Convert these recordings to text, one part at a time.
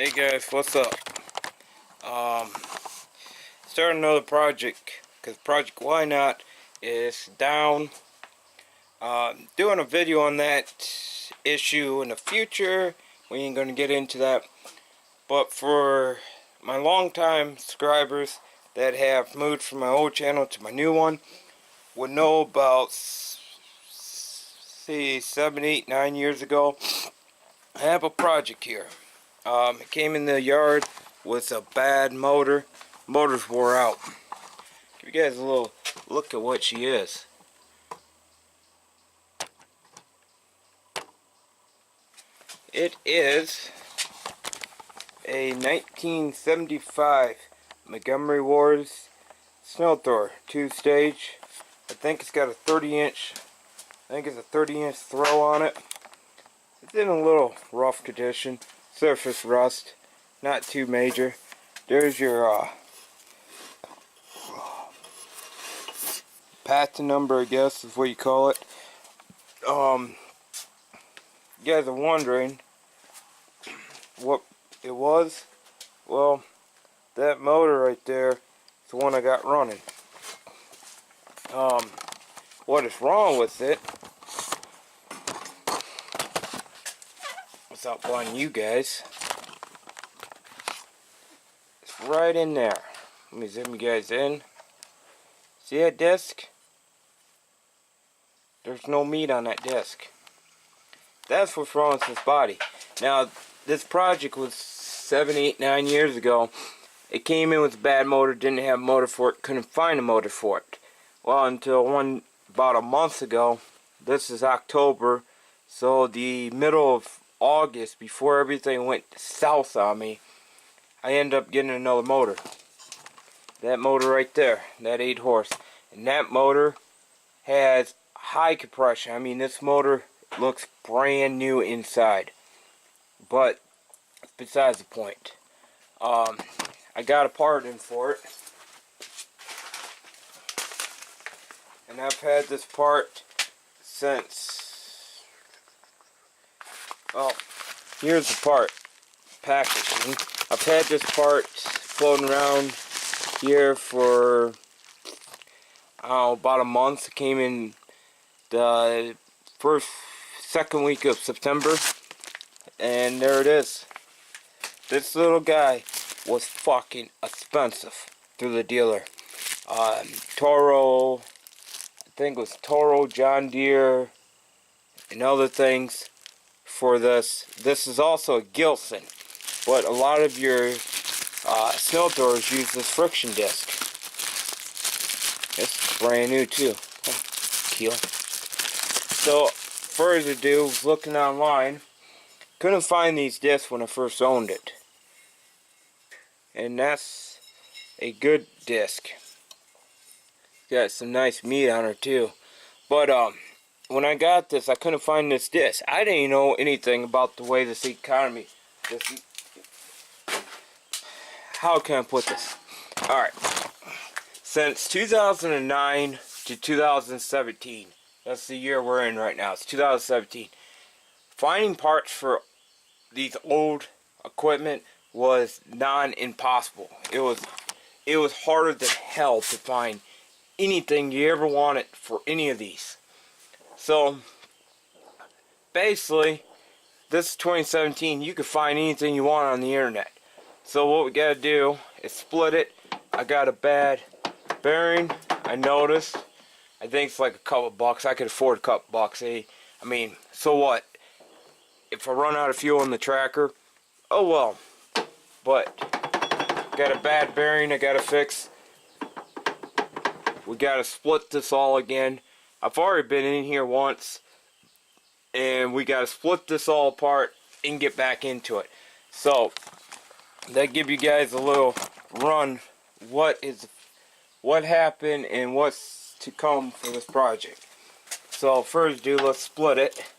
Hey guys, what's up? Starting another project because Project Why Not is down. Doing a video on that issue in the future. We ain't gonna get into that. But for my longtime subscribers that have moved from my old channel to my new one, would know about, see, 7, 8, 9 years ago, I have a project here. It came in the yard with a bad motor. Motor's wore out. Give you guys a little look at what she is. It is a 1975 Montgomery snowblower, 2-stage. I think it's got a 30-inch. I think it's a 30-inch throw on it. It's in a little rough condition. Surface rust, not too major. There's your patent number, I guess is what you call it. You guys are wondering what it was? Well, that motor right there is the one I got running. What is wrong with it, without blinding you guys, it's right in there. Let me zoom you guys in. See that disc? There's no meat on that disc. That's what's wrong with this body. Now, this project was 7, 8, 9 years ago. It came in with a bad motor, didn't have a motor for it, couldn't find a motor for it. Well, until about a month ago, this is October, so the middle of August, before everything went south on me, I ended up getting another motor. That motor right there, that 8 horse. And that motor has high compression. I mean, this motor looks brand new inside. But besides the point. I got a part in for it. And I've had this part since, well, here's the part packaging. I've had this part floating around here for, I don't know, about a month. It came in the second week of September, and there it is. This little guy was fucking expensive through the dealer. Toro, I think it was Toro, John Deere, and other things for this. This is also a Gilson, but a lot of your snow throwers use this friction disc. It's brand new too. Oh, keel. So, further ado, was looking online. Couldn't find these discs when I first owned it. And that's a good disc. Got some nice meat on her too. But when I got this, I couldn't find this disc. I didn't know anything about the way this economy. How can I put this? Alright. Since 2009 to 2017. That's the year we're in right now. It's 2017. Finding parts for these old equipment was non-impossible. It was harder than hell to find anything you ever wanted for any of these. So basically, this is 2017. You can find anything you want on the internet. So what we gotta do is split it. I got a bad bearing, I noticed. I think it's like a couple bucks. I could afford a couple bucks. I mean, so what? If I run out of fuel in the tracker, oh well. But got a bad bearing I gotta fix. We gotta split this all again. I've already been in here once, and we gotta split this all apart and get back into it. So that give you guys a little run what happened and what's to come for this project. So first let's split it.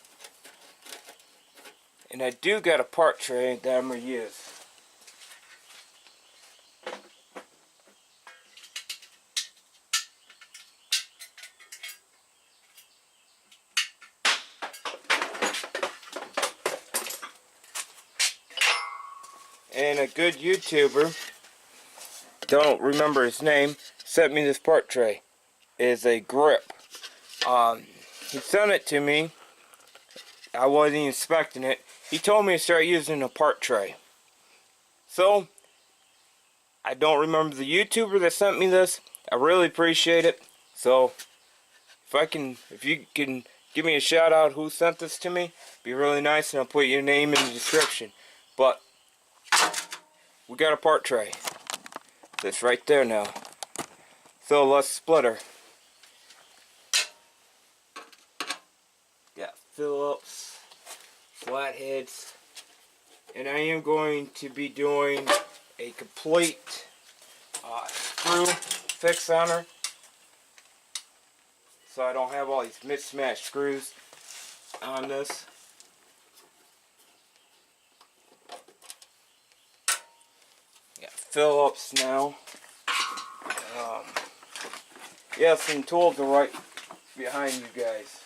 And I do got a part tray that I'm going to use. and a good YouTuber, don't remember his name, sent me this part tray. It is a grip. He sent it to me. I wasn't even expecting it. He told me to start using a part tray. So, I don't remember the YouTuber that sent me this. I really appreciate it. So, if you can give me a shout out who sent this to me, be really nice, and I'll put your name in the description. But we got a part tray. That's right there now. So let's split her. Got Phillips, flatheads, and I am going to be doing a complete screw fix on her, so I don't have all these mismatched screws on this. Got Phillips now. Yeah, some tools are right behind you guys.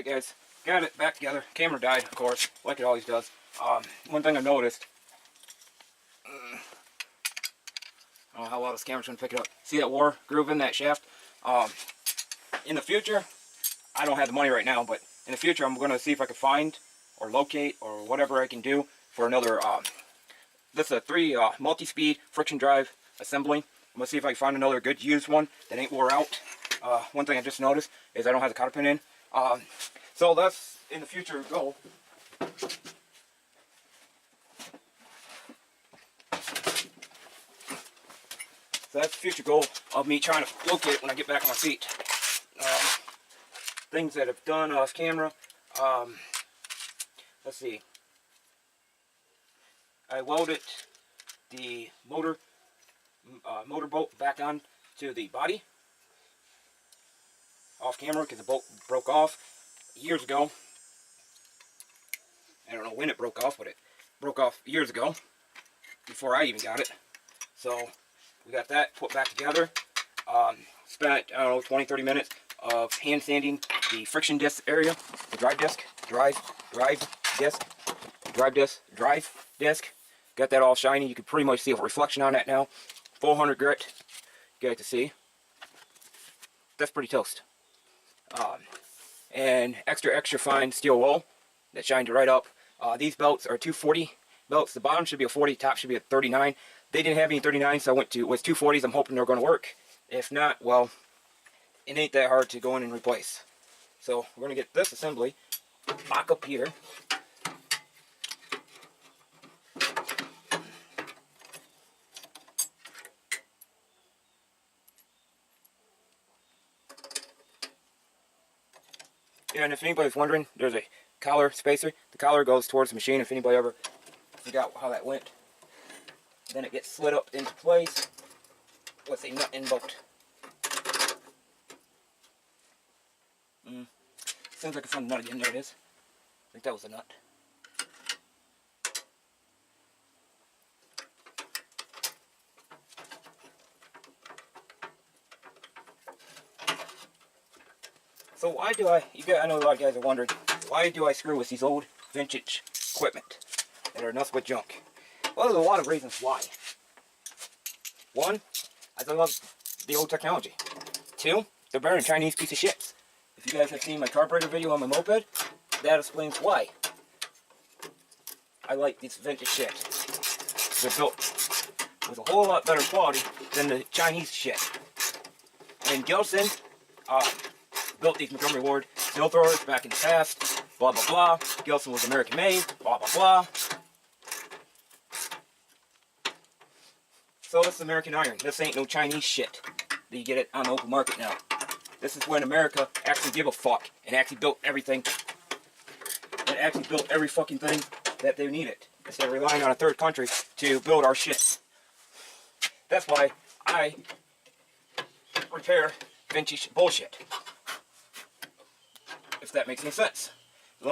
guys, got it back together. Camera died, of course, like it always does. One thing I noticed, I don't know how well this camera's gonna pick it up. See that war groove in that shaft? In the future, I don't have the money right now, but in the future I'm gonna see if I can find or locate or whatever I can do for another, this is a 3 multi-speed friction drive assembly. I'm gonna see if I can find another good used one that ain't wore out. One thing I just noticed is I don't have the cotter pin in. So that's in the future goal. So that's the future goal of me trying to locate it when I get back on my feet. Things that I've done off camera. Let's see. I welded the motor bolt back on to the body off camera because the bolt broke off years ago. I don't know when it broke off, but it broke off years ago before I even got it. So we got that put back together. Spent, I don't know, 20-30 minutes of hand sanding the friction disc area, the drive disc, drive disc. Got that all shiny. You can pretty much see a reflection on that now. 400 grit. You get to see. That's pretty toast. And extra fine steel wool that shined right up. These belts are 240 belts. The bottom should be a 40, top should be a 39. They didn't have any 39, so I went to was 240s. I'm hoping they're going to work. If not, well, it ain't that hard to go in and replace. So we're going to get this assembly back up here. Yeah, and if anybody's wondering, there's a collar spacer. The collar goes towards the machine. If anybody ever forgot how that went, then it gets slid up into place with a nut and bolt. Seems like I found a nut again. There it is. I think that was a nut. So why do I know a lot of guys are wondering, why do I screw with these old vintage equipment that are nothing but junk? Well, there's a lot of reasons why. One, I love the old technology. Two, they're better than Chinese piece of shit. If you guys have seen my carburetor video on my moped, that explains why I like these vintage shit. They're built with a whole lot better quality than the Chinese shit. And Gilson built these Montgomery Ward snow throwers back in the past, blah blah blah. Gilson was American made, blah blah blah. So this is American iron. This ain't no Chinese shit that you get it on the open market now. This is when America actually give a fuck and actually built everything. And actually built every fucking thing that they needed, instead of relying on a third country to build our shit. That's why I repair vintage bullshit. If that makes any sense.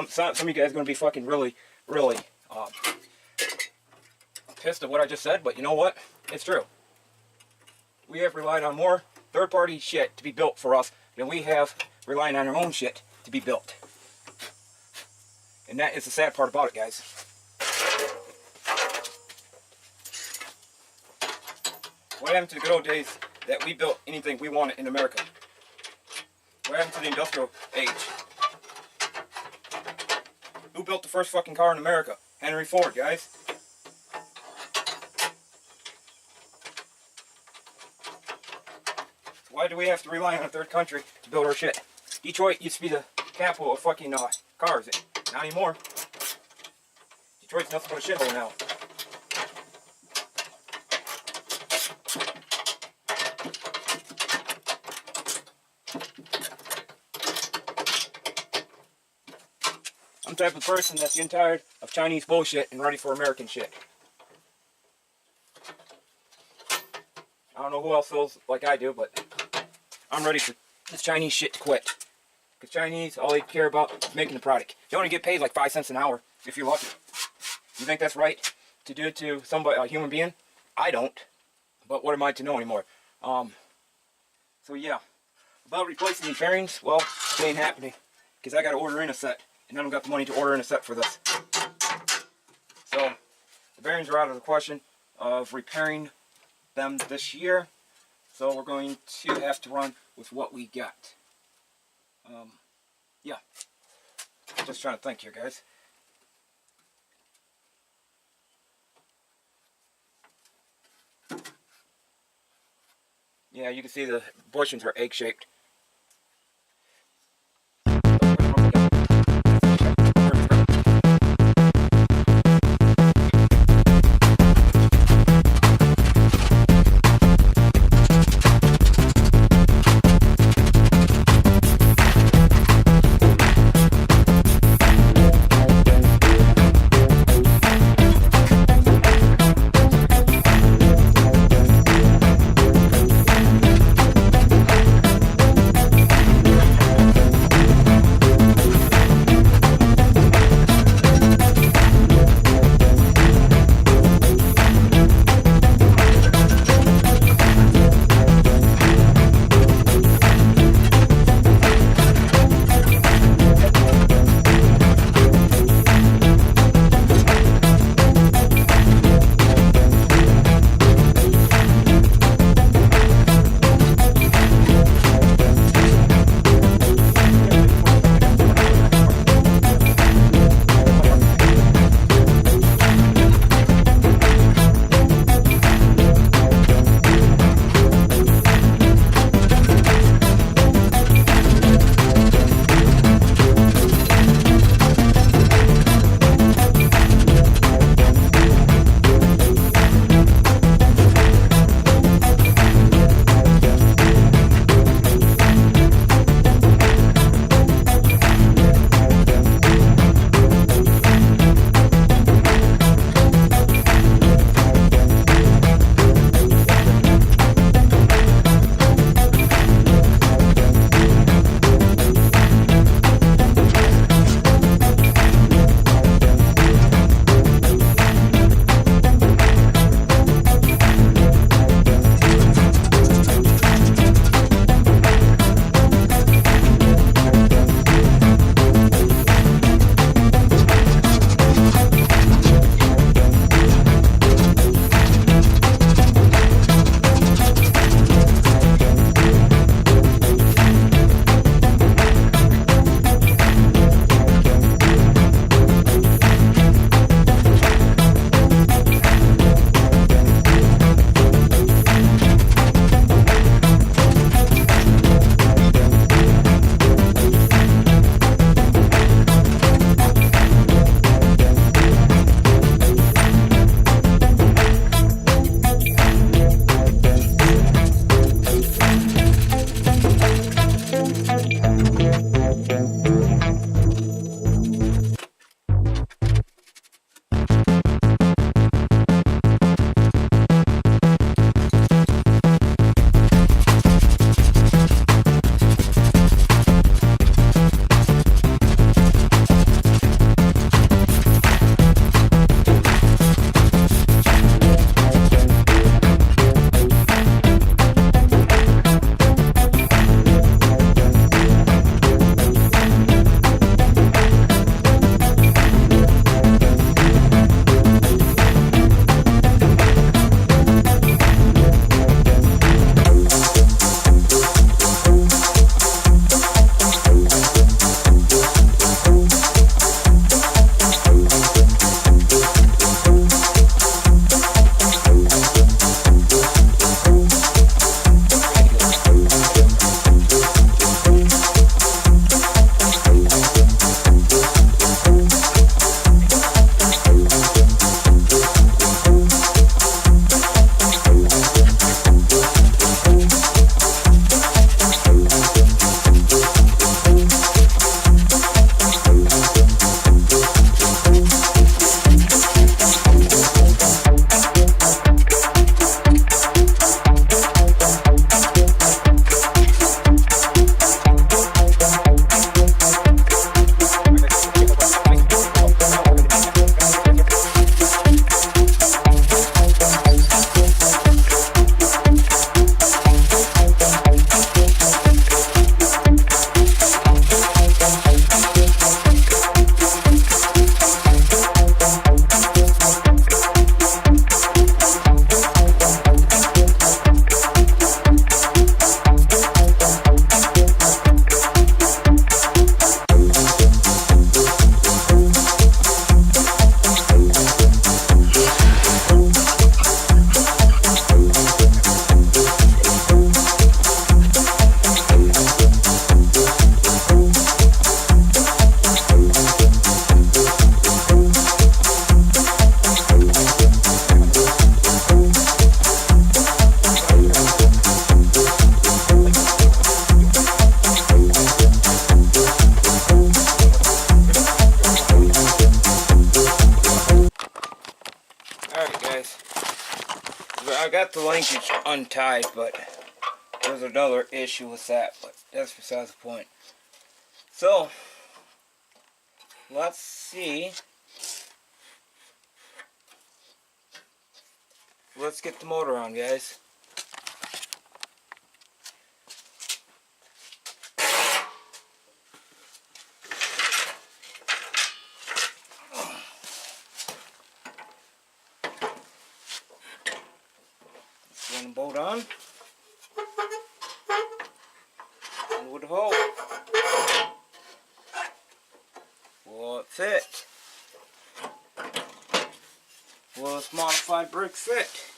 Some of you guys are going to be fucking really pissed at what I just said, but you know what? It's true. We have relied on more third-party shit to be built for us than we have relying on our own shit to be built. And that is the sad part about it, guys. What happened to the good old days that we built anything we wanted in America? What happened to the industrial age? Who built the first fucking car in America? Henry Ford, guys. Why do we have to rely on a third country to build our shit? Detroit used to be the capital of fucking cars. Not anymore. Detroit's nothing but a shithole now. I'm the type of person that's getting tired of Chinese bullshit and ready for American shit. I don't know who else feels like I do, but I'm ready for this Chinese shit to quit. Because Chinese, all they care about is making the product. You only get paid like 5 cents an hour if you're lucky. You think that's right to do it to somebody, a human being? I don't. But what am I to know anymore? So yeah. About replacing these bearings, well, it ain't happening. because I got to order in a set, and I don't got the money to order in a set for this. So the bearings are out of the question of repairing them this year, so we're going to have to run with what we got. Yeah, just trying to think here, guys. Yeah, you can see the bushings are egg-shaped. linkage untied, but there's another issue with that, but that's besides the point. So, let's see. Let's get the motor on, guys. Run the bolt on. And with the hole. Will it fit? Will this modified brick fit?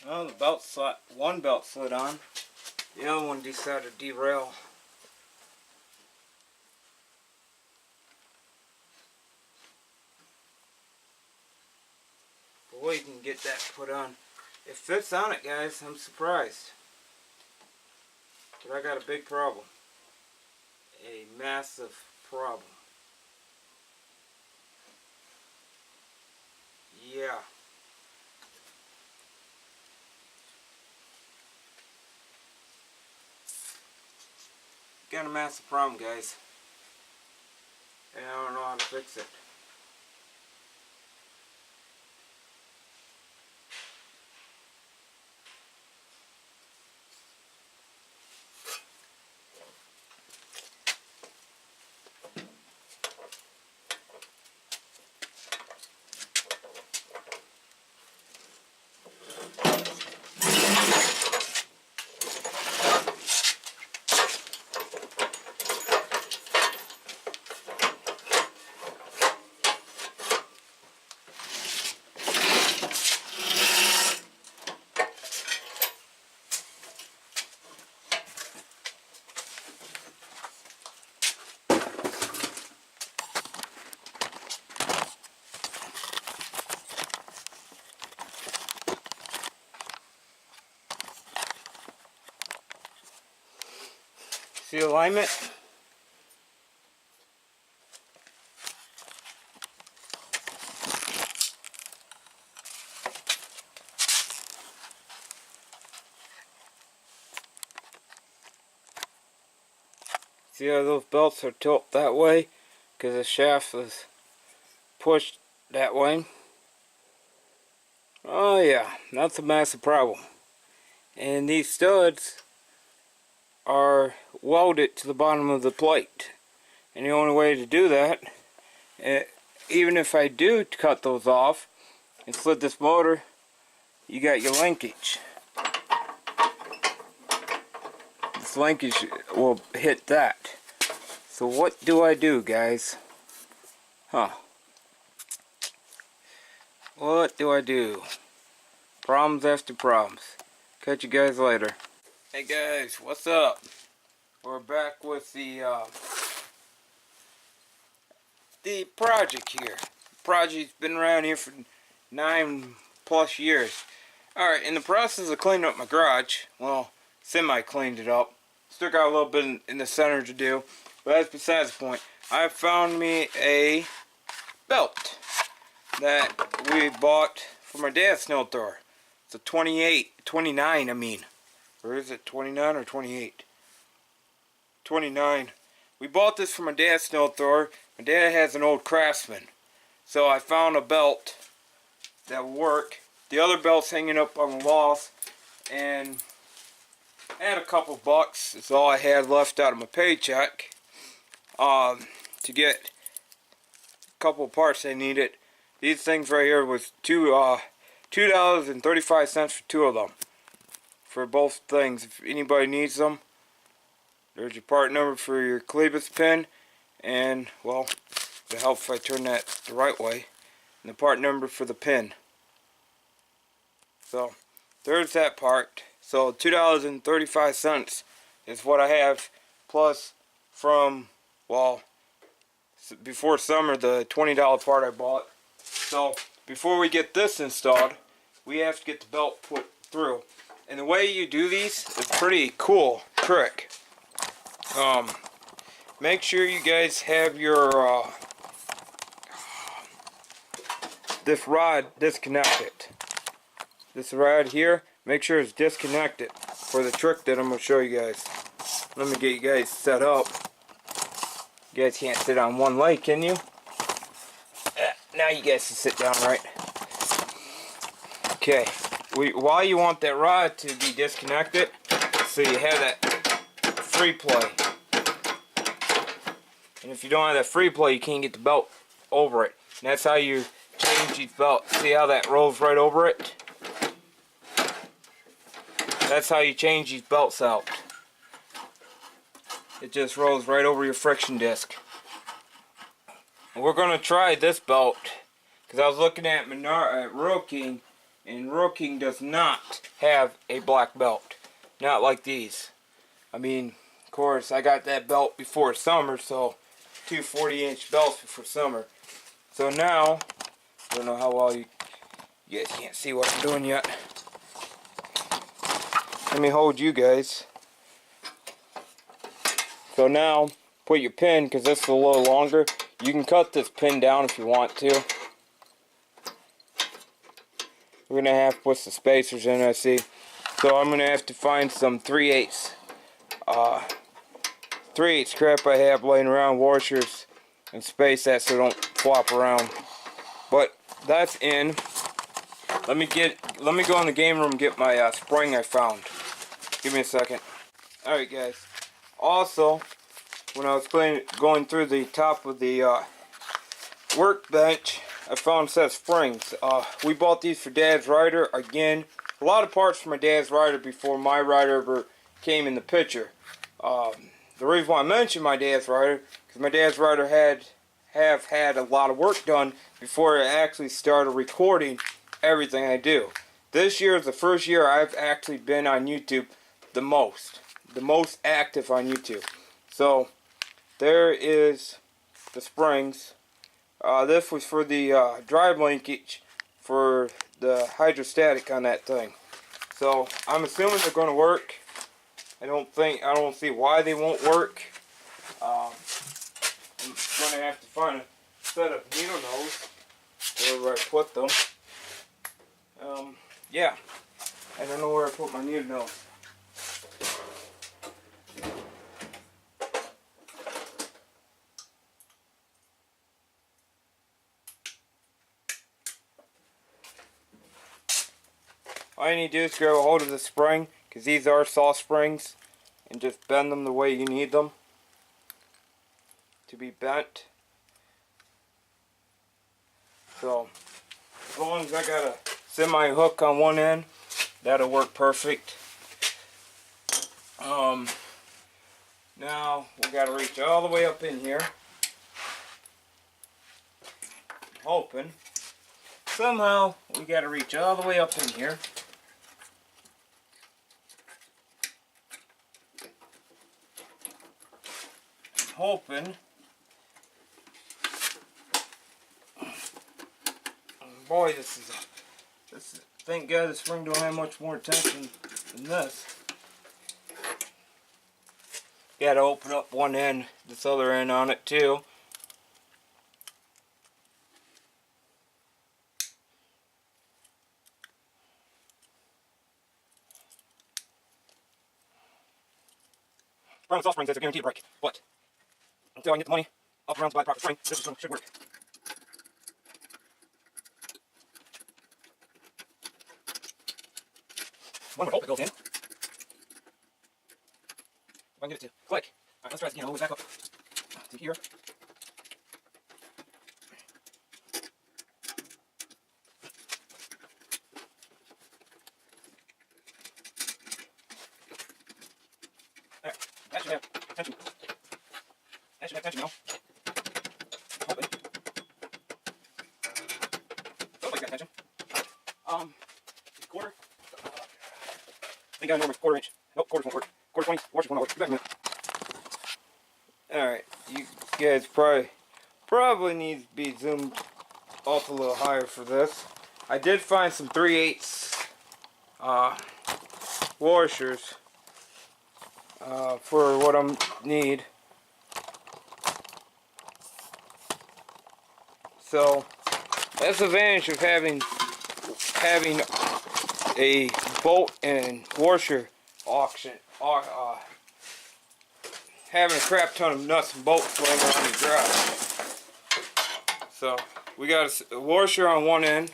Well, the belt slid, one belt slid on, the other one decided to derail. Boy, you can get that put on. It fits on it, guys. I'm surprised. But I got a big problem. A massive problem. Yeah. Got a massive problem, guys, and I don't know how to fix it. See alignment? See how those belts are tilted that way? Because the shaft is pushed that way. Oh yeah, that's a massive problem. And these studs are welded to the bottom of the plate. And the only way to do that, even if I do cut those off and slid this motor, you got your linkage. This linkage will hit that. So what do I do, guys? What do I do? Problems after problems. Catch you guys later. Hey guys, what's up? We're back with the project here. The project's been around here for 9+ years. Alright, in the process of cleaning up my garage, well, semi-cleaned it up. Still got a little bit in the center to do, but that's besides the point. I found me a belt that we bought for my dad's snow thrower. It's a 29 I mean. Or is it 29 or 28? 29. We bought this for my dad's snow thrower. My dad has an old Craftsman. So I found a belt that would work. The other belt's hanging up on the walls. And I had a couple bucks. It's all I had left out of my paycheck. To get a couple parts I needed. These things right here was $2.35 for two of them. For both things. If anybody needs them, there's your part number for your Clevis pin, and well, it helps if I turn that the right way, and the part number for the pin. So there's that part. So $2.35 is what I have, plus from, well, before summer, the $20 part I bought. So before we get this installed, we have to get the belt put through. And the way you do these is pretty cool trick. Make sure you guys have your this rod disconnected. This rod here, make sure it's disconnected for the trick that I'm going to show you guys. Let me get you guys set up. You guys can't sit on one leg, can you? Now you guys can sit down right. Okay, why you want that rod to be disconnected, so you have that free play. And if you don't have that free play, you can't get the belt over it. And that's how you change these belts. See how that rolls right over it? That's how you change these belts out. It just rolls right over your friction disc. And we're going to try this belt, because I was looking at Rural King, and Rural King does not have a black belt. Not like these. I mean, of course, I got that belt before summer, so two 40-inch belts before summer. So now, I don't know how well you guys can't see what I'm doing yet. Let me hold you guys. So now, put your pin, because this is a little longer. You can cut this pin down if you want to. We're going to have to put some spacers in, I see. So I'm going to have to find some 3/8 scrap I have laying around, washers, and space that so it don't flop around. But that's in. Let me go in the game room and get my spring I found. Give me a second. Alright guys. Also, when I was going through the top of the workbench, I found a set of springs. We bought these for Dad's rider. Again, a lot of parts for my dad's rider before my rider ever came in the picture. The reason why I mentioned my dad's rider, because my dad's rider have had a lot of work done before I actually started recording everything I do. This year is the first year I've actually been on YouTube the most active on YouTube. So there is the springs. This was for the drive linkage for the hydrostatic on that thing. So I'm assuming they're going to work. I don't see why they won't work. I'm going to have to find a set of needle nose wherever I put them. Yeah, I don't know where I put my needle nose. All you need to do is grab a hold of the spring, because these are soft springs, and just bend them the way you need them to be bent. So, as long as I got a semi hook on one end, that'll work perfect. Now we got to reach all the way up in here. Hoping. Somehow we got to reach all the way up in here. Hoping. Boy, this is thank God the spring don't have much more tension than this. Got to open up one end, this other end on it too. Brown soft springs is a guaranteed break, but until I can get the money up around to buy the proper spring, this one should work. One would hope it goes in. If I can get it to click. Alright, let's try this again. I'll move it back up to here. There. That should have tension. That should have tension now. attention. Quarter. I think I know my quarter inch. Nope, quarters won't work. Quarter 20, washers won't work. Be back in a minute. Alright, you guys probably need to be zoomed off a little higher for this. I did find some 3/8 washers for what I need. So that's the advantage of having a bolt and washer auction. Having a crap ton of nuts and bolts laying around your garage. So we got a washer on one end.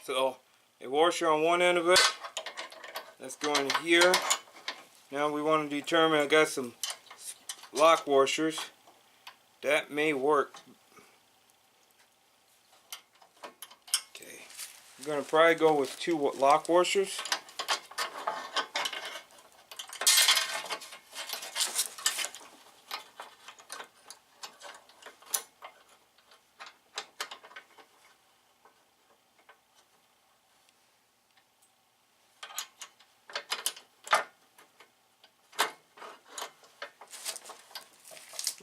So a washer on one end of it. That's going here. Now we want to determine, I got some lock washers. That may work. Okay. I'm going to probably go with 2 lock washers.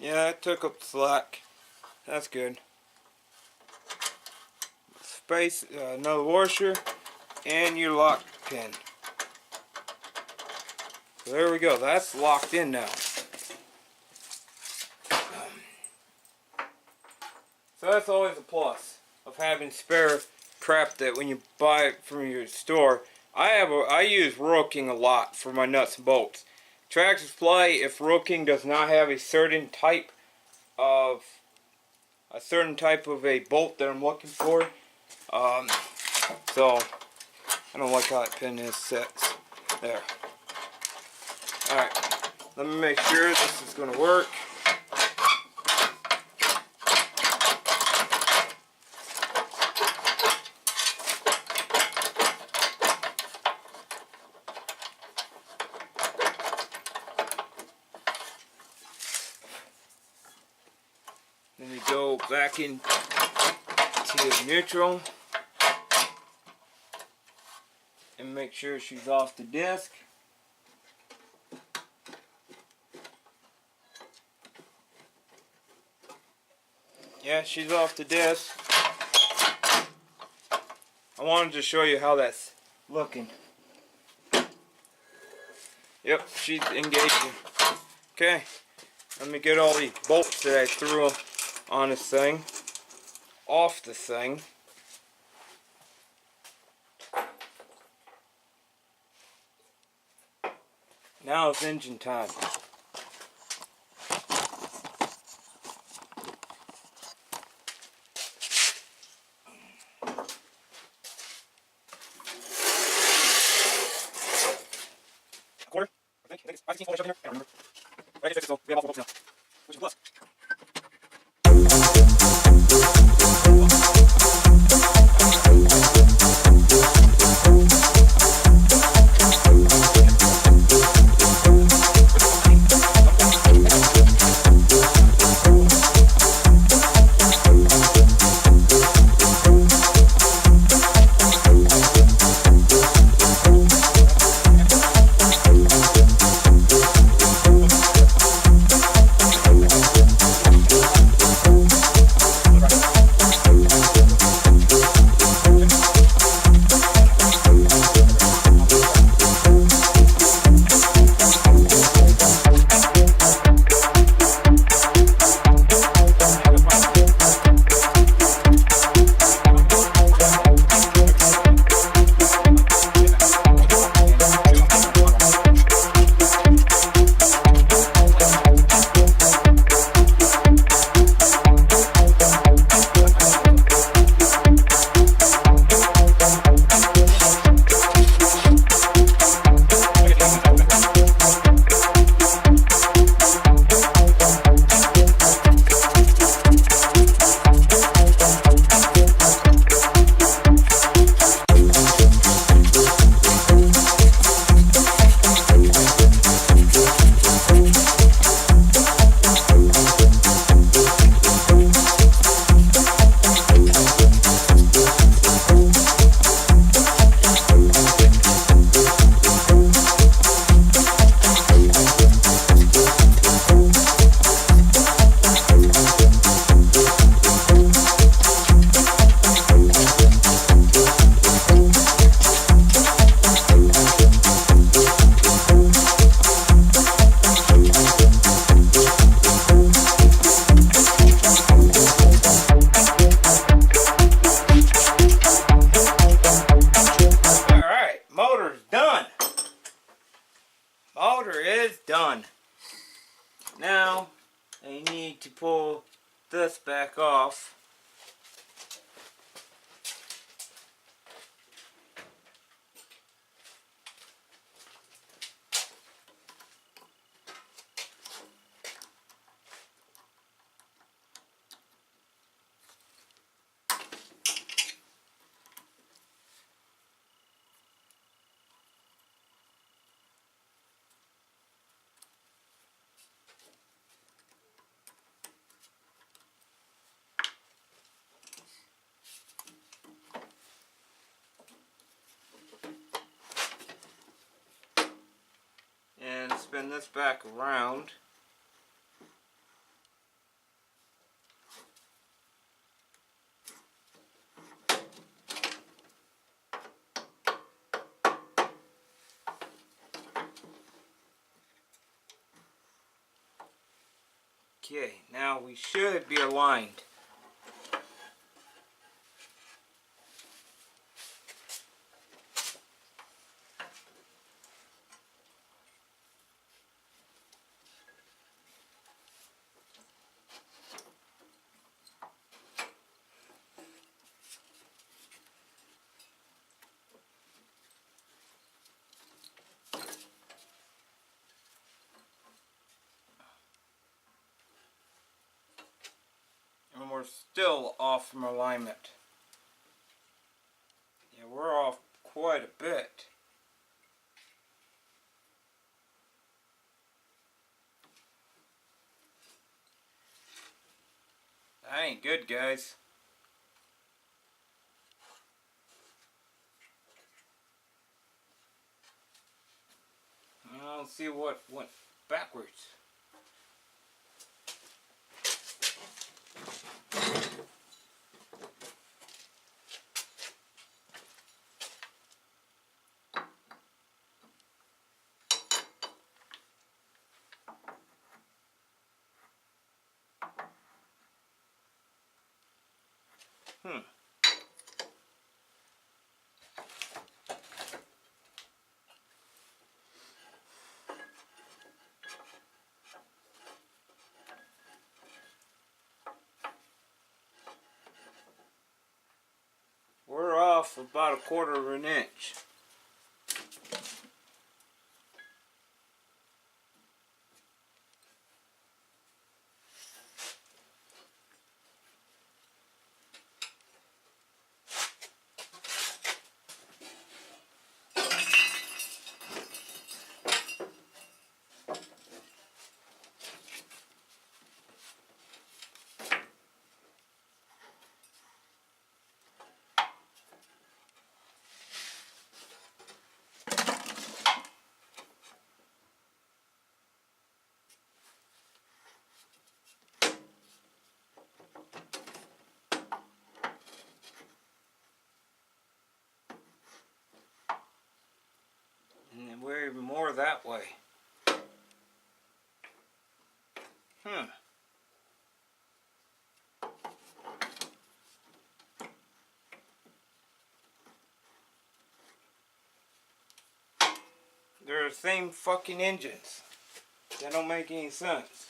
Yeah, I took up the slack. That's good. Space, another washer, and your lock pin. So there we go. That's locked in now. So that's always a plus of having spare crap that when you buy it from your store. I use Royal King a lot for my nuts and bolts. Tractor Supply, if Royal King does not have a certain type of a bolt that I'm looking for, so I don't like how that pin is set. There. All right, let me make sure this is going to work. Then we go back into neutral and make sure she's off the disc. Yeah, she's off the disc. I wanted to show you how that's looking. Yep, she's engaging. Okay, let me get all the bolts that I threw on this thing off the thing. Now it's engine time. Quarter? I think it's 5/16 shoved in here. I don't remember. But I can fix it, so we have multiple bolts now. Which is a plus. this back off. And spin this back around. Okay, now we should be aligned. And we're still off from alignment. Yeah, we're off quite a bit. That ain't good, guys. I'll see what went backwards. We're off about 1/4 of an inch. And we're even more that way. They're the same fucking engines. That don't make any sense.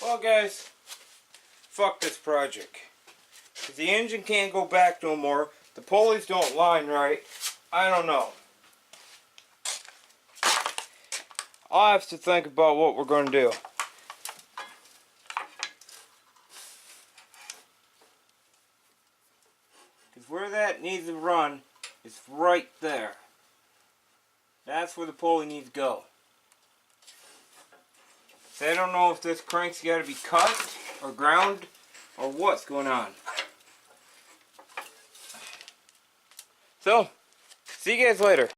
Well, guys, fuck this project. If the engine can't go back no more, the pulleys don't line right, I don't know. I'll have to think about what we're going to do. Because where that needs to run is right there. That's where the pulley needs to go. So I don't know if this crank's got to be cut or ground or what's going on. So, see you guys later.